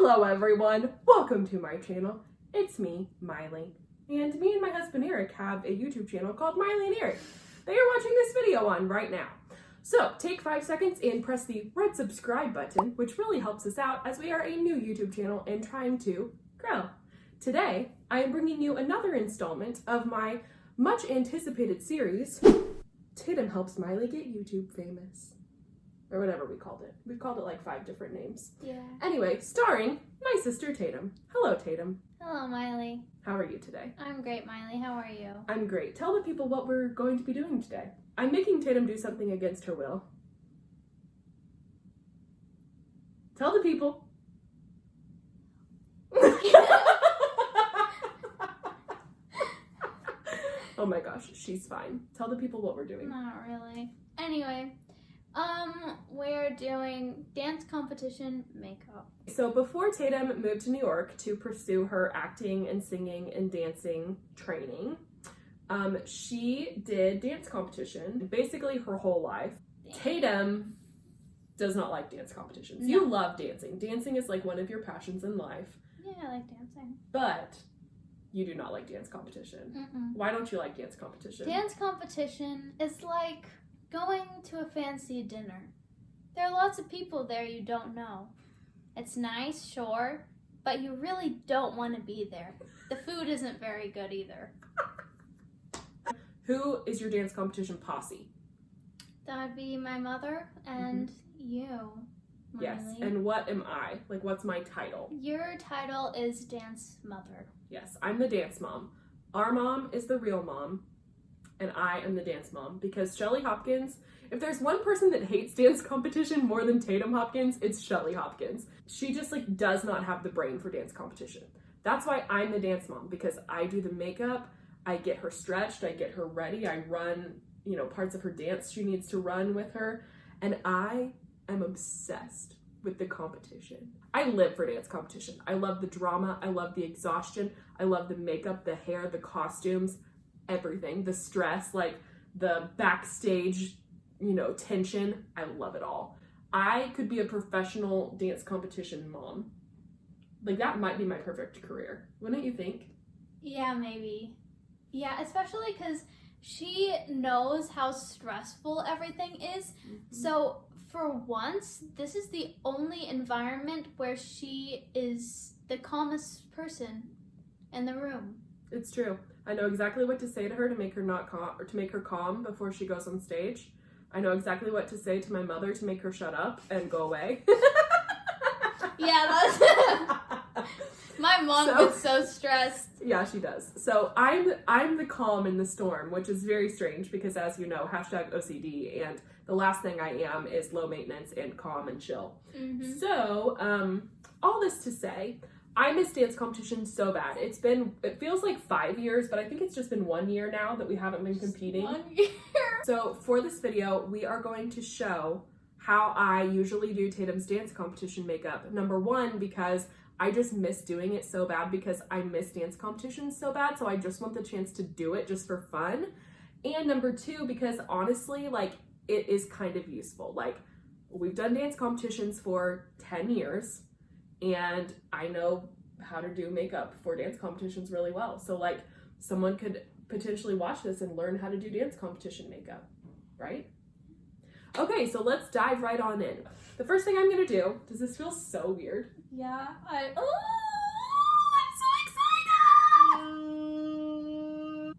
Hello everyone, welcome to my channel. It's me, Maile, and me and my husband Eric have a YouTube channel called Maile and Eric. They are watching this video on right now. So take 5 seconds and press the red subscribe button, which really helps us out as we are a new YouTube channel and trying to grow. Today, I am bringing you another installment of my much anticipated series, Tatum Helps Maile Get YouTube Famous. Or whatever we called it. We've called it like 5 different names. Yeah. Anyway, starring my sister Tatum. Hello, Tatum. Hello, Maile. How are you today? I'm great, Maile. How are you? I'm great. Tell the people what we're going to be doing today. I'm making Tatum do something against her will. Tell the people. Oh my gosh, she's fine. Tell the people what we're doing. Not really. Anyway, we're doing dance competition makeup. So before Tatum moved to New York to pursue her acting and singing and dancing training, she did dance competition basically her whole life. Tatum does not like dance competitions. No. You love dancing. Dancing is like one of your passions in life, Yeah, I like dancing. but you do not like dance competition. Mm-mm. Why don't you like dance competition? Dance competition is like going to a fancy dinner. There are lots of people there you don't know. It's nice, sure, but you really don't want to be there. The food isn't very good either. Who is your dance competition posse? That would be my mother and you, Maile. Yes. And what am I? Like, what's my title? Your title is Dance Mother. Yes, I'm the dance mom. Our mom is the real mom, and I am the dance mom, because Shelly Hopkins, if there's one person that hates dance competition more than Tatum Hopkins, it's Shelly Hopkins. She just like does not have the brain for dance competition. That's why I'm the dance mom, because I do the makeup, I get her stretched, I get her ready, I run, parts of her dance she needs to run with her, and I am obsessed with the competition. I live for dance competition. I love the drama, I love the exhaustion, I love the makeup, the hair, the costumes, everything, the stress, like the backstage, tension. I love it all. I could be a professional dance competition mom. Like, that might be my perfect career. Wouldn't you think? Yeah, maybe. Yeah, especially because she knows how stressful everything is. Mm-hmm. So for once, this is the only environment where she is the calmest person in the room. It's true. I know exactly what to say to her to make her not calm, or to make her calm before she goes on stage. I know exactly what to say to my mother to make her shut up and go away. Yeah, that's my mom gets so stressed. Yeah, she does. So I'm the calm in the storm, which is very strange because, as you know, #OCD, and the last thing I am is low maintenance and calm and chill. Mm-hmm. So all this to say, I miss dance competition so bad. It feels like 5 years, but I think it's just been 1 year now that we haven't been competing. 1 year. So for this video, we are going to show how I usually do Tatum's dance competition makeup. Number one, because I just miss doing it so bad, because I miss dance competitions so bad, so I just want the chance to do it just for fun. And number two, because honestly, like, it is kind of useful. Like, we've done dance competitions for 10 years, and I know how to do makeup for dance competitions really well. So, like, someone could potentially watch this and learn how to do dance competition makeup, right? Okay, so let's dive right on in. The first thing I'm gonna do, does this feel so weird? Yeah, I'm so excited!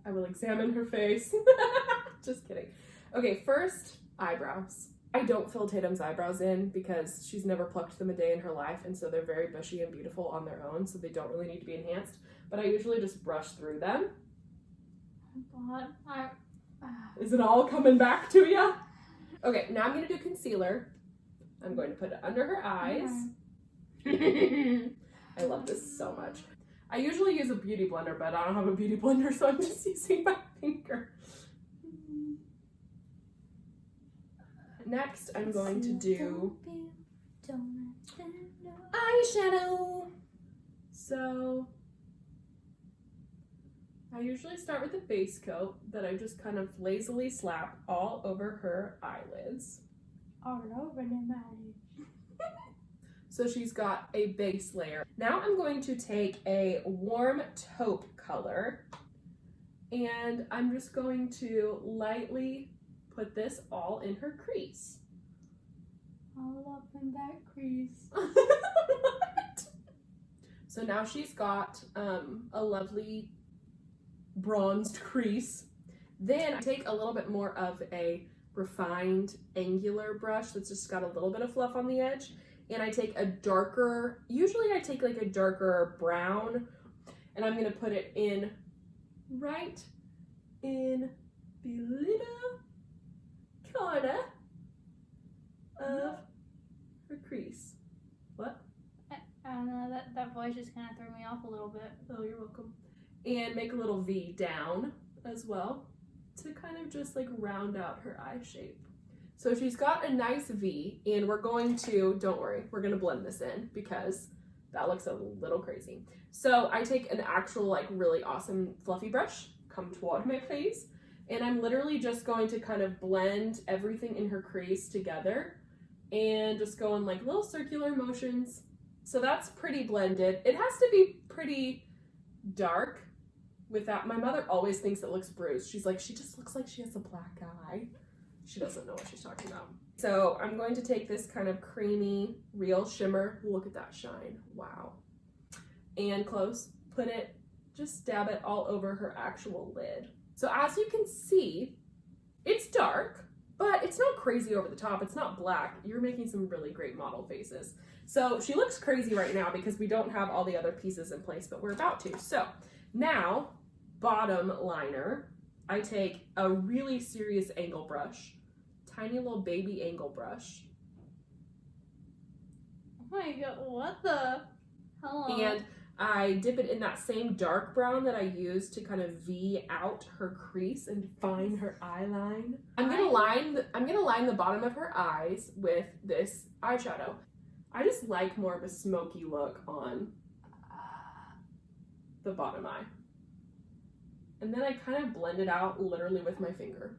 I will examine her face. Just kidding. Okay, first, eyebrows. I don't fill Tatum's eyebrows in because she's never plucked them a day in her life, and so they're very bushy and beautiful on their own, so they don't really need to be enhanced. But I usually just brush through them. God, Is it all coming back to you? Okay, now I'm gonna do concealer. I'm going to put it under her eyes. I love this so much. I usually use a beauty blender, but I don't have a beauty blender, so I'm just using my finger. Next, I'm going to do eyeshadow. So, I usually start with a base coat that I just kind of lazily slap all over her eyelids. All over them eyes. So she's got a base layer. Now I'm going to take a warm taupe color and I'm just going to lightly put this all in her crease. All up in that crease. What? So now she's got a lovely bronzed crease. Then I take a little bit more of a refined angular brush that's just got a little bit of fluff on the edge. And I take a darker, usually I take like a darker brown, and I'm gonna put it in right in the little corner of her crease. What? I don't know, that voice just kind of threw me off a little bit. Oh, you're welcome. And make a little V down as well to kind of just like round out her eye shape. So she's got a nice V, and we're going to, don't worry, we're gonna blend this in because that looks a little crazy. So I take an actual like really awesome fluffy brush, come toward me please, and I'm literally just going to kind of blend everything in her crease together and just go in like little circular motions. So that's pretty blended. It has to be pretty dark with that. My mother always thinks it looks bruised. She's like, she just looks like she has a black eye. She doesn't know what she's talking about. So I'm going to take this kind of creamy, real shimmer. Look at that shine. Wow. And close, put it, just dab it all over her actual lid. So as you can see, it's dark, but it's not crazy over the top. It's not black. You're making some really great model faces. So she looks crazy right now because we don't have all the other pieces in place, but we're about to. So now, bottom liner. I take a really serious angle brush, tiny little baby angle brush. Oh my god, what the? Hello. And I dip it in that same dark brown that I used to kind of V out her crease and define her eye line. I'm gonna line the bottom of her eyes with this eyeshadow. I just like more of a smoky look on the bottom eye. And then I kind of blend it out literally with my finger.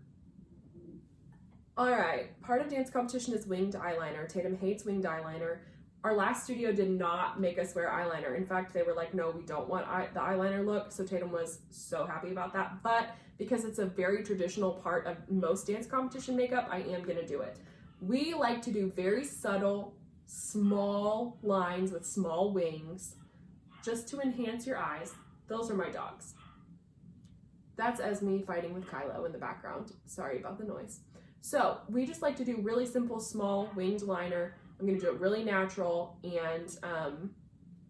All right, part of dance competition is winged eyeliner. Tatum hates winged eyeliner. Our last studio did not make us wear eyeliner. In fact, they were like, no, we don't want the eyeliner look. So Tatum was so happy about that. But because it's a very traditional part of most dance competition makeup, I am gonna do it. We like to do very subtle, small lines with small wings just to enhance your eyes. Those are my dogs. That's Esme fighting with Kylo in the background. Sorry about the noise. So we just like to do really simple, small winged liner. I'm gonna do it really natural and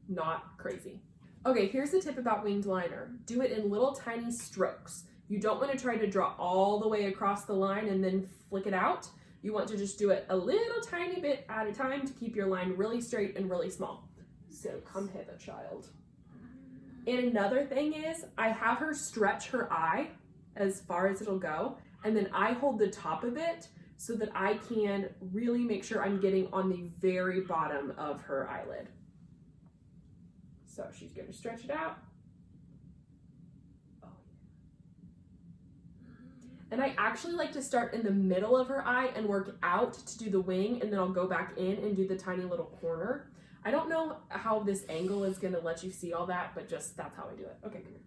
not crazy. Okay, here's the tip about winged liner. Do it in little tiny strokes. You don't wanna try to draw all the way across the line and then flick it out. You want to just do it a little tiny bit at a time to keep your line really straight and really small. So come hither, child. And another thing is, I have her stretch her eye as far as it'll go, and then I hold the top of it so that I can really make sure I'm getting on the very bottom of her eyelid. So she's gonna stretch it out. Oh. And I actually like to start in the middle of her eye and work out to do the wing, and then I'll go back in and do the tiny little corner. I don't know how this angle is gonna let you see all that, but just that's how I do it. Okay, come here.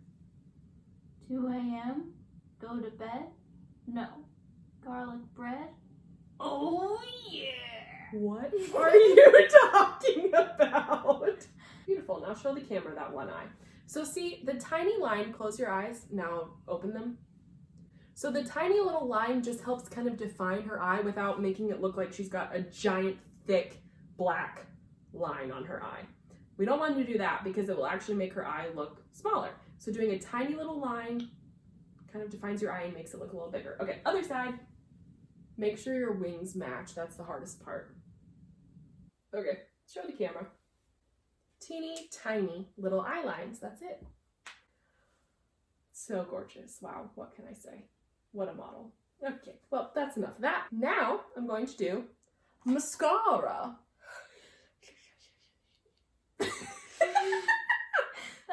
2 a.m. Go to bed? No. Garlic bread? Oh yeah! What are you talking about? Beautiful, now show the camera that one eye. So see, the tiny line, close your eyes, now open them. So the tiny little line just helps kind of define her eye without making it look like she's got a giant, thick, black line on her eye. We don't want to do that because it will actually make her eye look smaller. So doing a tiny little line kind of defines your eye and makes it look a little bigger. Okay, other side. Make sure your wings match. That's the hardest part. Okay, show the camera. Teeny tiny little eye lines. That's it. So gorgeous. Wow, what can I say? What a model. Okay, well, that's enough of that. Now I'm going to do mascara.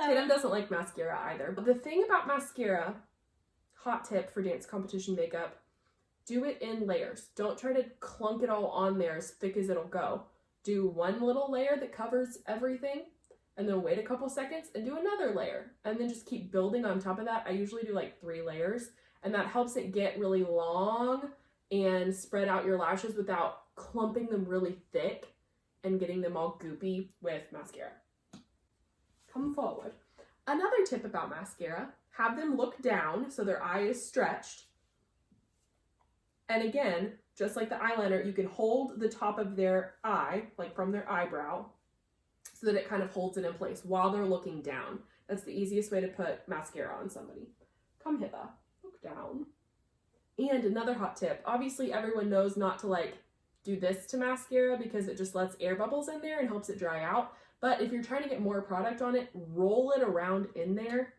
Tatum doesn't like mascara either. But the thing about mascara, hot tip for dance competition makeup, do it in layers. Don't try to clunk it all on there as thick as it'll go. do one little layer that covers everything, and then wait a couple seconds and do another layer, and then just keep building on top of that. I usually do like 3 layers, and that helps it get really long and spread out your lashes without clumping them really thick and getting them all goopy with mascara. Come forward. Another tip about mascara, have them look down so their eye is stretched. And again, just like the eyeliner, you can hold the top of their eye, like from their eyebrow, so that it kind of holds it in place while they're looking down. That's the easiest way to put mascara on somebody. Come hither, look down. And another hot tip, obviously everyone knows not to like do this to mascara because it just lets air bubbles in there and helps it dry out. But if you're trying to get more product on it, roll it around in there.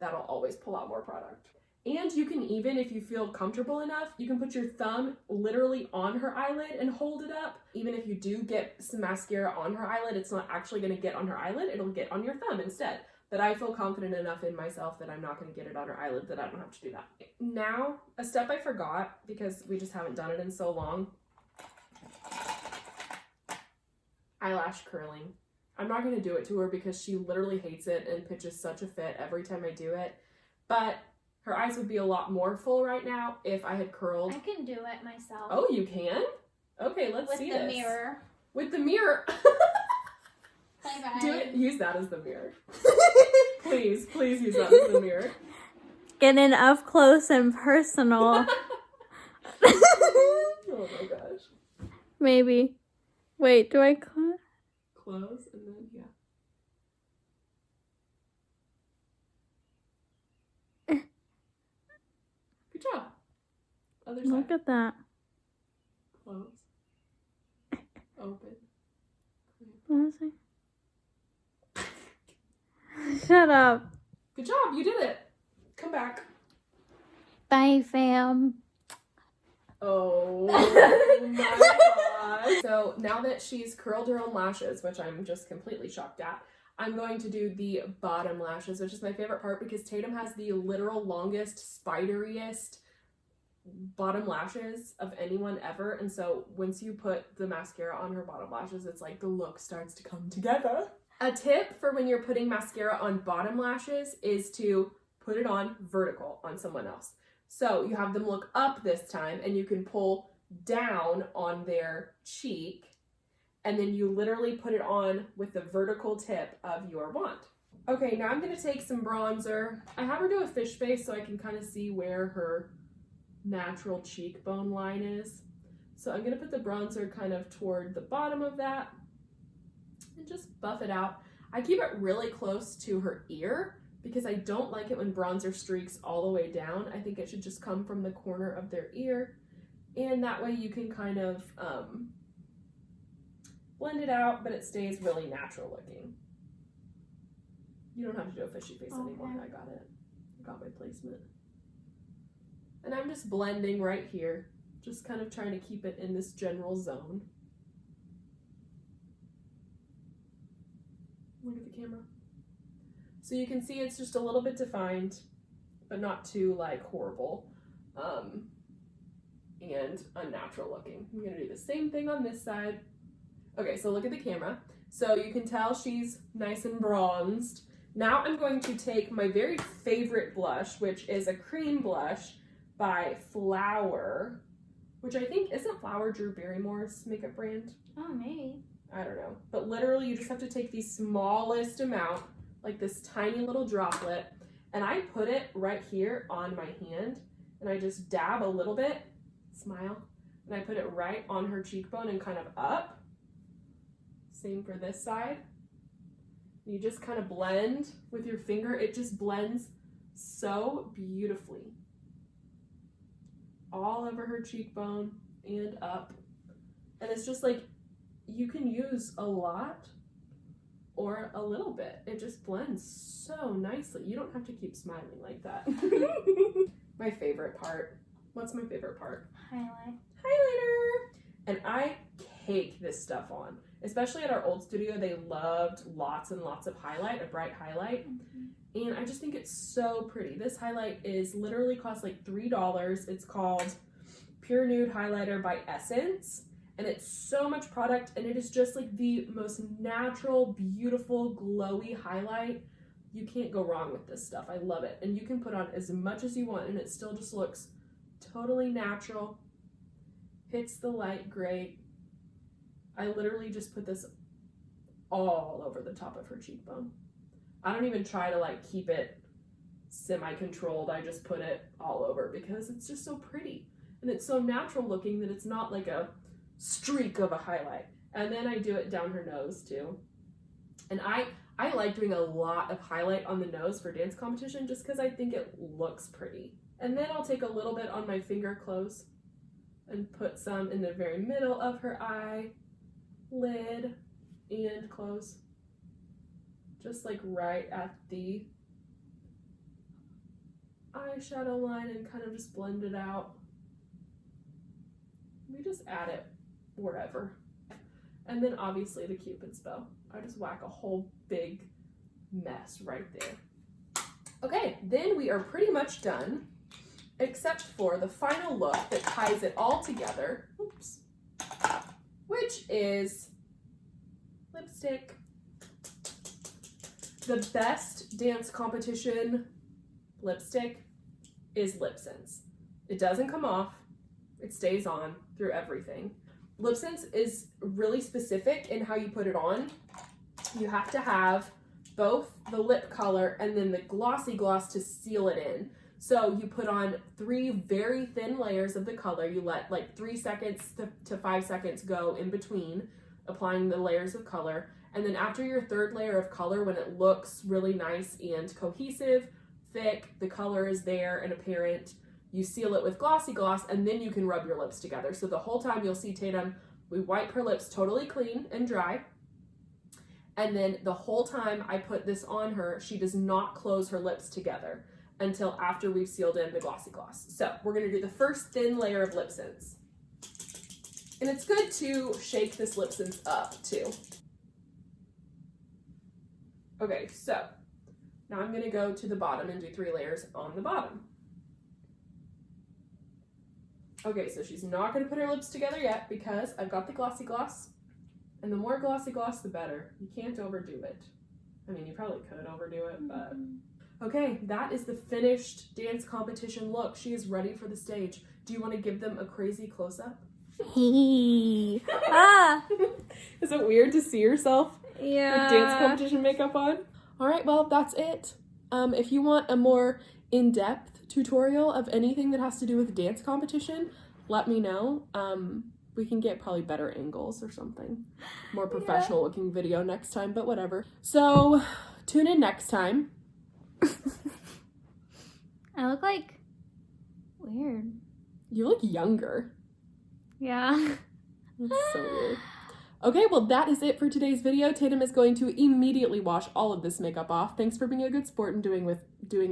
That'll always pull out more product. And you can even, if you feel comfortable enough, you can put your thumb literally on her eyelid and hold it up. Even if you do get some mascara on her eyelid, it's not actually going to get on her eyelid, it'll get on your thumb instead. But I feel confident enough in myself that I'm not going to get it on her eyelid that I don't have to do that. Now, a step I forgot because we just haven't done it in so long. Eyelash curling. I'm not going to do it to her because she literally hates it and pitches such a fit every time I do it. But her eyes would be a lot more full right now if I had curled. I can do it myself. Oh, you can? Okay, let's see this. With the mirror. With the mirror. Bye-bye. Do it. Use that as the mirror. Please use that as the mirror. Get in up close and personal. Oh my gosh. Maybe. Wait, do I close? Close and then, yeah. Good job. Other side. Look at that. Close. Open. What was I? Shut up. Good job. You did it. Come back. Bye, fam. Oh my gosh. So now that she's curled her own lashes, which I'm just completely shocked at, I'm going to do the bottom lashes, which is my favorite part because Tatum has the literal longest, spideriest bottom lashes of anyone ever. And so once you put the mascara on her bottom lashes, it's like the look starts to come together. A tip for when you're putting mascara on bottom lashes is to put it on vertical on someone else. So you have them look up this time and you can pull down on their cheek and then you literally put it on with the vertical tip of your wand. Okay, now I'm going to take some bronzer. I have her do a fish face so I can kind of see where her natural cheekbone line is. So I'm going to put the bronzer kind of toward the bottom of that and just buff it out. I keep it really close to her ear because I don't like it when bronzer streaks all the way down. I think it should just come from the corner of their ear, and that way you can kind of blend it out, but it stays really natural looking. You don't have to do a fishy face anymore. I got it. I got my placement. And I'm just blending right here, just kind of trying to keep it in this general zone. Look at the camera. So you can see it's just a little bit defined, but not too like horrible and unnatural looking. I'm gonna do the same thing on this side. Okay, so look at the camera. So you can tell she's nice and bronzed. Now I'm going to take my very favorite blush, which is a cream blush by Flower, which I think, isn't Flower Drew Barrymore's makeup brand? Oh, maybe. I don't know. But literally you just have to take the smallest amount, like this tiny little droplet, and I put it right here on my hand, and I just dab a little bit, smile, and I put it right on her cheekbone and kind of up. Same for this side. You just kind of blend with your finger. It just blends so beautifully. All over her cheekbone and up. And it's just like, you can use a lot or a little bit. It just blends so nicely. You don't have to keep smiling like that. My favorite part. What's my favorite part? Highlight. Highlighter. And I cake this stuff on. Especially at our old studio, they loved lots and lots of highlight, a bright highlight. Mm-hmm. And I just think it's so pretty. This highlight is literally cost like $3. It's called Pure Nude Highlighter by Essence. and it's so much product, and it is just like the most natural, beautiful, glowy highlight. You can't go wrong with this stuff. I love it. And you can put on as much as you want, and it still just looks totally natural. Hits the light great. I literally just put this all over the top of her cheekbone. I don't even try to like keep it semi-controlled. I just put it all over because it's just so pretty. And it's so natural looking that it's not like a streak of a highlight. And then I do it down her nose too. And I like doing a lot of highlight on the nose for dance competition just because I think it looks pretty. And then I'll take a little bit on my finger close and put some in the very middle of her eye, lid, and close. Just like right at the eyeshadow line and kind of just blend it out. We just add it wherever. And then obviously the Cupid's bow. I just whack a whole big mess right there. Okay, then we are pretty much done, except for the final look that ties it all together, oops, which is lipstick. The best dance competition lipstick is Lip Sense. It doesn't come off, it stays on through everything. Lip Sense is really specific in how you put it on. You have to have both the lip color and then the glossy gloss to seal it in. So you put on 3 very thin layers of the color. You let like 3 seconds to 5 seconds go in between applying the layers of color. And then after your 3rd layer of color, when it looks really nice and cohesive, thick, the color is there and apparent, you seal it with glossy gloss, and then you can rub your lips together. So the whole time you'll see Tatum, we wipe her lips totally clean and dry. And then the whole time I put this on her, she does not close her lips together until after we've sealed in the glossy gloss. So we're gonna do the first thin layer of Lip Sense. And it's good to shake this Lip Sense up too. Okay, so now I'm gonna go to the bottom and do 3 layers on the bottom. Okay, so she's not gonna put her lips together yet because I've got the glossy gloss. And the more glossy gloss, the better. You can't overdo it. I mean, you probably could overdo it, but... Okay, that is the finished dance competition look. She is ready for the stage. Do you want to give them a crazy close-up? Ah! Is it weird to see yourself Yeah. with dance competition makeup on? All right, well, that's it. If you want a more in-depth tutorial of anything that has to do with dance competition, let me know. We can get probably better angles or something. More professional looking video next time, but whatever. So tune in next time. I look like weird. You look younger. Yeah. That's so weird. Okay, well that is it for today's video. Tatum is going to immediately wash all of this makeup off. Thanks for being a good sport and doing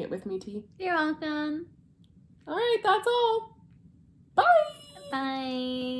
it with me, T. You're welcome. All right, that's all. Bye. Bye.